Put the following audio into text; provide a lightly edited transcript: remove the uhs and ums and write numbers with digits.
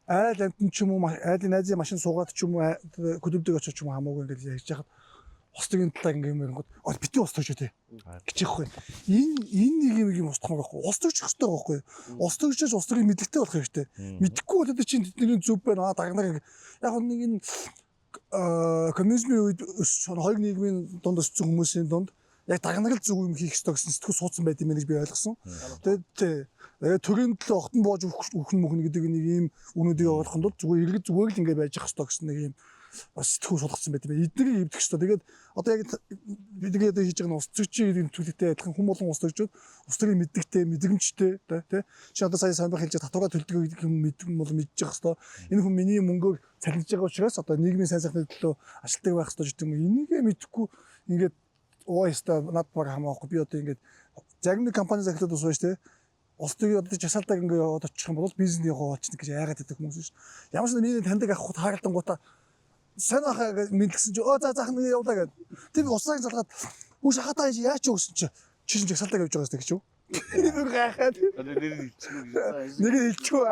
айл амтэн ч юм уу айлын найзын машин суугаад ч юм уу клубдэг очиж ч юм уу хамаагүй ингээд ярьж хахад устгийн талаар ингээд юм гот бити устгаж үү гिचхгүй энэ нэг юм устгах байхгүй устгаж хэвчтэй байхгүй устгажж устгыг мэдлэгтэй болох хэрэгтэй мэдэхгүй бол чинь тэдний зүв байна дагнаа яг нэг энэ коммунизмын үед хоёр нийгмийн дунд өссөн хүмүүсийн дунд яг дагнаг л зөв юм хийх ёстой гэсэн сэтгүүл суудсан байт юм гэж би ойлгосон. Тэгээд төрийн төлөө огтон боож өгөх мөхнө гэдэг нэг ийм үнүүдийг ойлгохын тулд зүгээр иргэд зүгээр л ингэ байж ах ёстой гэсэн нэг ийм сэтгүүл суулгацсан байт юм. Эднийг эвдэх ёстой. Тэгээд одоо яг бид тэгээд хийж байгаа нь ус зүйчийн гэдэг төлөвтэй адилхан хүн болон ус зүйчүүд ус төрийн мэддэгтэй, мэдрэмжтэй тий. Чи одоо сая самбай хэлж татвараа төлдөг гэдэг юм мэддэг бол мэдчих ёстой. Энэ хүн миний мөнгөөр цалинж байгаа учраас одоо нийгмийн сайн сайхны төлөө ажилтдаг байх ёстой гэдэг юм. Энийгээ мэдхгүй ингээд Ууяста над баг хамаахгүй би одоо ингээд зарим нэг компани захидлууд ус байж тээ устдыг одоо жашаалтаг ингээд яваад очих юм бол бизнесний яваачна гэж яагаад гэдэг хүмүүс шүү. Ямар ч миний таньдаг ах хот харалтангуудаа сайн ахаа мэдлгсэн чи за заах нэг явлаа гэдэг. Тэр усааг залгаад үгүй шахатаа яач өгсөн чи жашаалтаг явж байгаа гэж юу? Нэг гайхаад нэг хэлчихв.